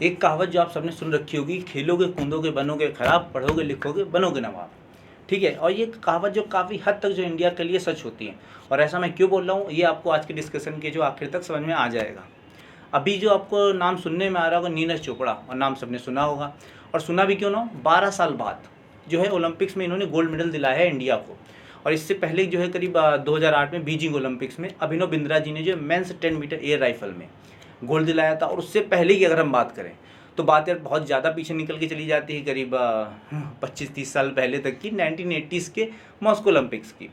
एक कहावत जो आप सबने सुन रखी होगी, खेलोगे कूदोगे बनोगे खराब, पढ़ोगे लिखोगे बनोगे नवाब। ठीक है, और ये कहावत जो काफ़ी हद तक जो इंडिया के लिए सच होती है। और ऐसा मैं क्यों बोल रहा हूँ, ये आपको आज के डिस्कशन के जो आखिर तक समझ में आ जाएगा। अभी जो आपको नाम सुनने में आ रहा होगा नीरज चोपड़ा, और नाम सबने सुना होगा, और सुना भी क्यों ना, 12 साल बाद जो है ओलंपिक्स में इन्होंने गोल्ड मेडल दिलाया है इंडिया को। और इससे पहले जो है करीब 2008 में बीजिंग ओलंपिक्स में अभिनव बिंद्रा जी ने जो मेंस 10 मीटर एयर राइफल में गोल्ड दिलाया था। और उससे पहले की अगर हम बात करें तो बात यार बहुत ज़्यादा पीछे निकल के चली जाती है, करीब 25-30 साल पहले तक की, 1980s के मॉस्को ओलंपिक्स की।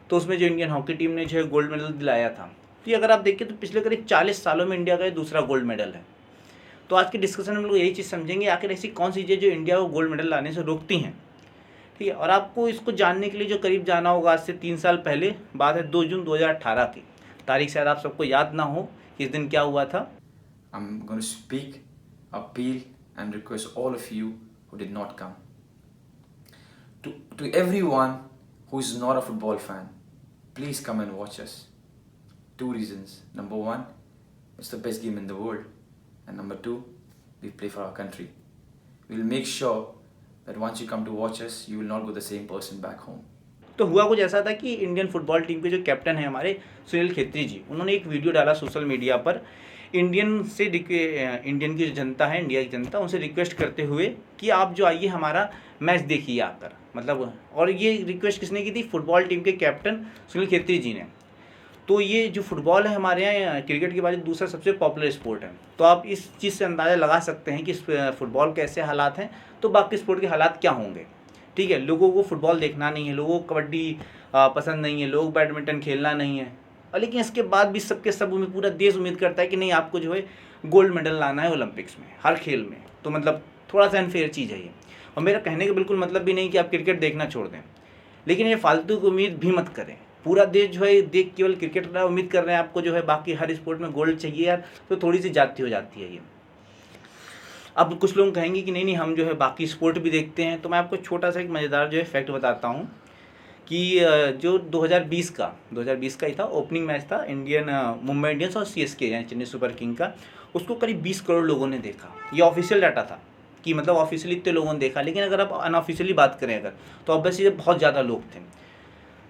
तो उसमें जो इंडियन हॉकी टीम ने जो है गोल्ड मेडल दिलाया था। तो ये अगर आप देखें तो पिछले करीब 40 सालों में इंडिया का ये दूसरा गोल्ड मेडल है। तो आज के डिस्कशन में हम लोग यही चीज़ समझेंगे, आखिर ऐसी कौन सी चीज़ें जो इंडिया को गोल्ड मेडल लाने से रोकती हैं। ठीक है, और आपको इसको जानने के लिए जो करीब जाना होगा आज से 3 साल पहले, बात है 2 जून 2018 की। तारीख शायद आप सबको याद ना हो कि इस दिन क्या हुआ था। I'm going to speak, appeal, and request all of you who did not come. To everyone who is not a football fan, please come and watch us. 2 reasons. Number 1, it's the best game in the world. And number 2, we play for our country. We'll make sure that once you come to watch us, you will not go the same person back home. तो हुआ कुछ ऐसा था कि Indian football team के जो captain हैं हमारे सुनील खेत्री जी, उन्होंने एक वीडियो डाला सोशल मीडिया पर, इंडियन की जो जनता है, इंडिया की जनता, उनसे रिक्वेस्ट करते हुए कि आप जो आइए हमारा मैच देखिए आकर, मतलब। और ये रिक्वेस्ट किसने की थी? फुटबॉल टीम के कैप्टन सुनील खेत्री जी ने। तो ये जो फुटबॉल है हमारे यहाँ क्रिकेट के बाद दूसरा सबसे पॉपुलर स्पोर्ट है। तो आप इस चीज़ से अंदाज़ा लगा सकते हैं कि इस फुटबॉल के ऐसे हालात हैं तो बाकी स्पोर्ट के हालात क्या होंगे। ठीक है, लोगों को फुटबॉल देखना नहीं है, लोगों को कबड्डी पसंद नहीं है, लोग बैडमिंटन खेलना नहीं है, और लेकिन इसके बाद भी सबके सब में पूरा देश उम्मीद करता है कि नहीं, आपको जो है गोल्ड मेडल लाना है ओलंपिक्स में, हर खेल में। तो मतलब थोड़ा सा अनफेयर चीज़ है ये। और मेरा कहने का बिल्कुल मतलब भी नहीं कि आप क्रिकेट देखना छोड़ दें, लेकिन ये फालतू की उम्मीद भी मत करें। पूरा देश जो है देख केवल क्रिकेट का उम्मीद कर रहे हैं, आपको जो है बाकी हर स्पोर्ट में गोल्ड चाहिए यार, तो थोड़ी सी जाती हो जाती है ये। अब कुछ लोग कहेंगे कि नहीं नहीं, हम जो है बाकी स्पोर्ट भी देखते हैं। तो मैं आपको छोटा सा एक मज़ेदार जो है फैक्ट बताता हूँ कि जो 2020 का ही था, ओपनिंग मैच था इंडियन मुंबई इंडियंस और CSK यानी चेन्नई सुपर किंग का। उसको करीब 20 करोड़ लोगों ने देखा। ये ऑफिशियल डाटा था कि मतलब ऑफिशियली इतने लोगों ने देखा, लेकिन अगर आप अनऑफिशियली बात करें अगर, तो ऑब्वियसली बहुत ज़्यादा लोग थे।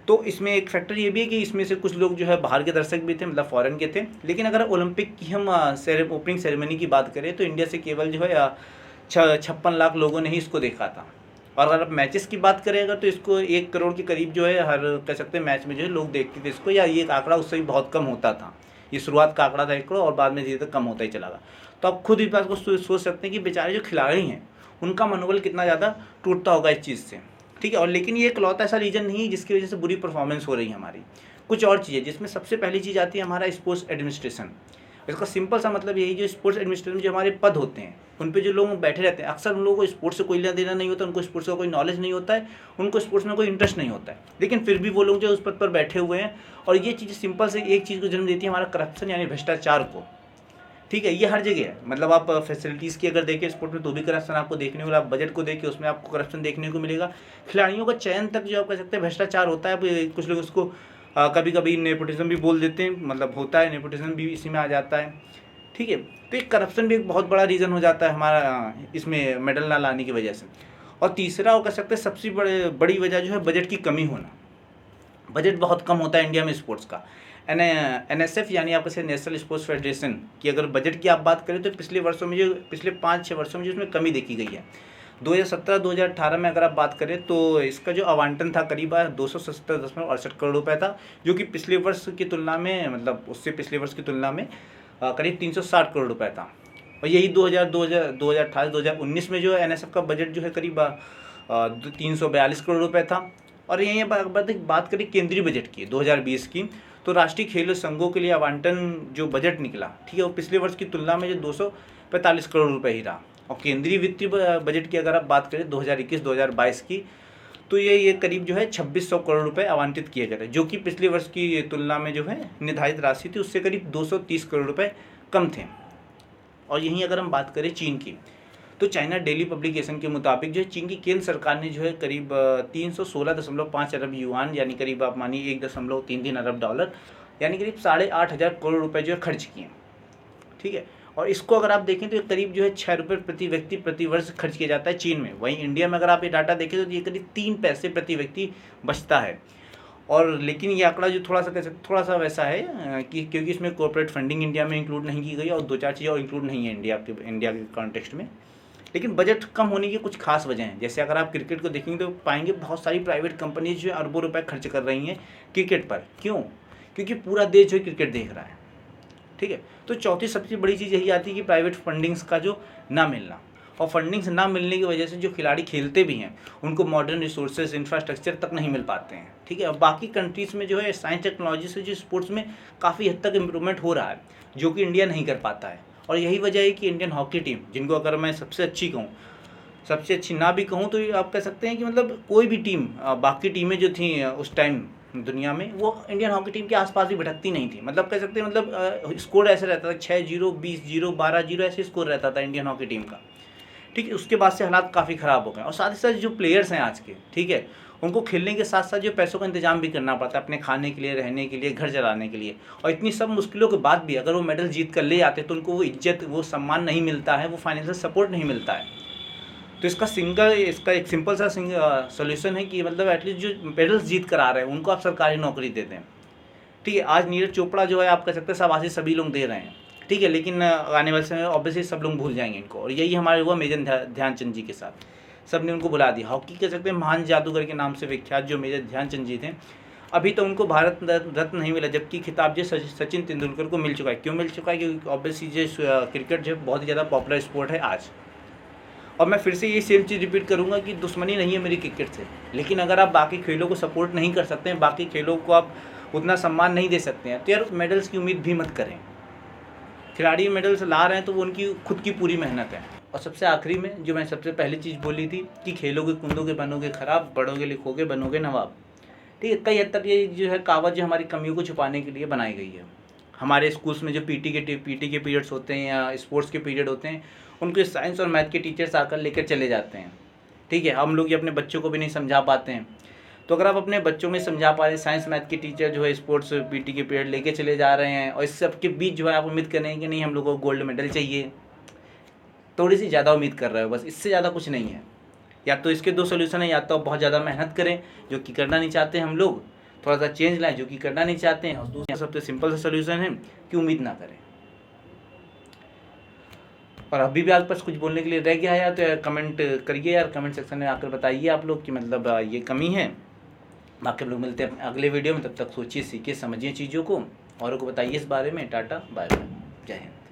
तो इसमें एक फैक्टर ये भी है कि इसमें से कुछ लोग जो है बाहर के दर्शक भी थे, मतलब फॉरेन के थे। लेकिन अगर ओलंपिक की हम ओपनिंग सेरेमनी की बात करें तो इंडिया से केवल जो है 56 लाख लोगों ने ही इसको देखा था। और अगर आप मैचेस की बात करें अगर, तो इसको 1 करोड़ के करीब जो है हर कह सकते हैं मैच में जो है लोग देखते थे इसको, या ये आंकड़ा उससे भी बहुत कम होता था। ये शुरुआत का आंकड़ा था 1 करोड़, और बाद में धीरे धीरे कम होता ही चला गया। तो आप खुद इस बात को सोच सकते हैं कि बेचारे जो खिलाड़ी हैं उनका मनोबल कितना ज़्यादा टूटता होगा इस चीज़ से। ठीक है, और लेकिन ये इकलौता ऐसा रीज़न नहीं है जिसकी वजह से बुरी परफॉर्मेंस हो रही है हमारी। कुछ और चीज़ें, जिसमें सबसे पहली चीज़ आती है हमारा स्पोर्ट्स एडमिनिस्ट्रेशन। इसका सिंपल सा मतलब यही, जो स्पोर्ट्स एडमिनिस्ट्रेशन जो हमारे पद होते हैं उन पे जो लोग बैठे रहते हैं, अक्सर उन लोगों को स्पोर्ट्स से कोई लेना देना नहीं होता, उनको स्पोर्ट्स का कोई नॉलेज नहीं होता है, उनको स्पोर्ट्स में कोई इंटरेस्ट नहीं होता है, लेकिन फिर भी वो लोग जो उस पद पर बैठे हुए हैं। और ये चीज़ सिंपल से एक चीज़ को जन्म देती है, हमारा करप्शन यानी भ्रष्टाचार को। ठीक है, ये हर जगह है। मतलब आप फैसिलिटीज़ की अगर देखें स्पोर्ट में तो भी करप्शन आपको देखने को मिलेगा, आप बजट को देखिए उसमें आपको करप्शन देखने को मिलेगा, खिलाड़ियों का चयन तक जो आप कह सकते हैं भ्रष्टाचार होता है। कुछ लोग उसको कभी कभी नेपोटिज्म भी बोल देते हैं, मतलब होता है, नेपोटिज्म भी इसी में आ जाता है। ठीक है, तो एक करप्शन भी एक बहुत बड़ा रीज़न हो जाता है हमारा इसमें मेडल ना लाने की वजह से। और तीसरा वो कह सकते हैं सबसे बड़ी वजह जो है बजट की कमी होना। बजट बहुत कम होता है इंडिया में स्पोर्ट्स का। NSF यानी आपके से नेशनल स्पोर्ट्स फेडरेशन की अगर बजट की आप बात करें तो पिछले 5-6 वर्षों में जो इसमें कमी देखी गई है। 2017-2018 में अगर आप बात करें तो इसका जो आवंटन था करीब 270.68 करोड़ रुपए था, जो कि पिछले वर्ष की तुलना में, मतलब उससे पिछले वर्ष की तुलना में करीब 360 करोड़ रुपए था। और यही 2018-2019 में जो NSF का बजट जो है करीब 342 करोड़ रुपए था। और यहीं बात करें केंद्रीय बजट की 2020 की, तो राष्ट्रीय खेल संघों के लिए आवंटन जो बजट निकला, ठीक है, वो पिछले वर्ष की तुलना में जो 245 करोड़ रुपए ही रहा। और केंद्रीय वित्तीय बजट की अगर आप बात करें 2021-2022 की, तो ये करीब जो है 2600 करोड़ रुपए आवंटित किए गए थे, जो कि पिछले वर्ष की तुलना में जो है निर्धारित राशि थी उससे करीब 230 करोड़ रुपए कम थे। और यहीं अगर हम बात करें चीन की, तो चाइना डेली पब्लिकेशन के मुताबिक जो है चीन की केंद्र सरकार ने जो है करीब 316.5 अरब युआन यानी करीब आप मानिए 1.33 अरब डॉलर यानी करीब 8,500 करोड़ रुपए जो है खर्च किए। ठीक है, और इसको अगर आप देखें तो ये करीब जो है 6 रुपये प्रति व्यक्ति प्रति वर्ष खर्च किया जाता है चीन में। वहीं इंडिया में अगर आप ये डाटा देखें तो ये करीब 3 पैसे प्रति व्यक्ति बचता है। और लेकिन ये आंकड़ा जो थोड़ा सा वैसा है कि क्योंकि इसमें कॉर्पोरेट फंडिंग इंडिया में इंक्लूड नहीं की गई और 2-4 चीज़ें और इंक्लूड नहीं है इंडिया के कॉन्टेक्स्ट में। लेकिन बजट कम होने की कुछ खास वजह हैं। जैसे अगर आप क्रिकेट को देखेंगे तो पाएंगे बहुत सारी प्राइवेट कंपनीज जो अरबों रुपए खर्च कर रही हैं क्रिकेट पर। क्यों? क्योंकि पूरा देश जो है क्रिकेट देख रहा है। ठीक है, तो चौथी सबसे बड़ी चीज़ यही आती है कि प्राइवेट फंडिंग्स का जो ना मिलना, और फंडिंग्स ना मिलने की वजह से जो खिलाड़ी खेलते भी हैं उनको मॉडर्न रिसोर्सेज इंफ्रास्ट्रक्चर तक नहीं मिल पाते हैं। ठीक है, अब बाकी कंट्रीज़ में जो है साइंस टेक्नोलॉजी से जो स्पोर्ट्स में काफ़ी हद तक इम्प्रूवमेंट हो रहा है, जो कि इंडिया नहीं कर पाता है। और यही वजह है कि इंडियन हॉकी टीम, जिनको अगर मैं सबसे अच्छी कहूँ, सबसे अच्छी ना भी कहूँ तो ये आप कह सकते हैं कि मतलब कोई भी टीम, बाकी टीमें जो थी उस टाइम दुनिया में, वो इंडियन हॉकी टीम के आसपास भी भटकती नहीं थी। मतलब कह सकते हैं मतलब स्कोर ऐसे रहता था 6-0, 20-0, 12-0 ऐसे स्कोर रहता था इंडियन हॉकी टीम का। ठीक है, उसके बाद से हालात काफ़ी ख़राब हो गए। और साथ ही साथ जो प्लेयर्स हैं आज के, ठीक है, उनको खेलने के साथ साथ जो पैसों का इंतजाम भी करना पड़ता है अपने खाने के लिए, रहने के लिए, घर चलाने के लिए। और इतनी सब मुश्किलों के बाद भी अगर वो मेडल जीत कर ले आते तो उनको वो इज्जत, वो सम्मान नहीं मिलता है, वो फाइनेंशियल सपोर्ट नहीं मिलता है। तो इसका एक सिंपल सा सोल्यूशन है कि मतलब एटलीस्ट जो मेडल्स जीत कर आ रहे हैं उनको आप सरकारी नौकरी दे दें। ठीक है, आज नीरज चोपड़ा जो है आप कह सकते हैं शाबाशी सभी लोग दे रहे हैं। ठीक है, लेकिन आने वाले समय में ऑब्वियसली सब लोग भूल जाएंगे इनको। और यही हमारे हुआ मेजर ध्यानचंद जी के साथ, सब ने उनको भुला दिया। हॉकी कह सकते हैं महान जादूगर के नाम से विख्यात जो मेजर ध्यानचंद जी थे, अभी तो उनको भारत रत्न नहीं मिला, जबकि खिताब जो सचिन तेंदुलकर को मिल चुका है। क्यों मिल चुका है? क्योंकि ऑब्वियसली जो क्रिकेट जो बहुत ही ज़्यादा पॉपुलर स्पोर्ट है आज। और मैं फिर से ये सेम चीज़ रिपीट करूँगा कि दुश्मनी नहीं है मेरी क्रिकेट से, लेकिन अगर आप बाकी खेलों को सपोर्ट नहीं कर सकते हैं, बाकी खेलों को आप उतना सम्मान नहीं दे सकते हैं, तो यार मेडल्स की उम्मीद भी मत करें। खिलाड़ी मेडल्स ला रहे हैं तो वो उनकी खुद की पूरी मेहनत है। और सबसे आखिरी में जो मैं सबसे पहली चीज़ बोली थी कि खेलोगे कूदोगे बनोगे खराब, पढ़ोगे लिखोगे बनोगे नवाब। ठीक है, कई हद तक ये जो है कहावत जो हमारी कमियों को छुपाने के लिए बनाई गई है। हमारे स्कूल्स में जो पीटी के पीरियड्स होते हैं या स्पोर्ट्स के पीरियड होते हैं, उनके साइंस और मैथ के टीचर्स आकर लेकर चले जाते हैं। ठीक है, हम लोग ये अपने बच्चों को भी नहीं समझा पाते हैं। तो अगर आप अपने बच्चों में समझा पा रहे हैं, साइंस मैथ के टीचर जो है स्पोर्ट्स पीटी के पीरियड लेके चले जा रहे हैं, और इस सब के बीच जो है आप उम्मीद करें कि नहीं हम लोगों को गोल्ड मेडल चाहिए, थोड़ी सी ज़्यादा उम्मीद कर रहे हो, बस इससे ज़्यादा कुछ नहीं है। या तो इसके 2 सोल्यूशन है, या तो आप बहुत ज़्यादा मेहनत करें जो कि करना नहीं चाहते हम लोग, थोड़ा सा चेंज लाएं जो कि करना नहीं चाहते हैं, और दूसरा सबसे सिंपल सा सोल्यूशन है कि उम्मीद ना करें। और अभी भी आपके पास कुछ बोलने के लिए रह गया है यार, तो कमेंट करिए यार, कमेंट सेक्शन में आकर बताइए आप लोग कि मतलब ये कमी है। बाकी हम लोग मिलते हैं अगले वीडियो में, तब तक सोचिए सीखिए समझिए चीज़ों को, औरों को बताइए इस बारे में। टाटा बाय बाय, जय हिंद।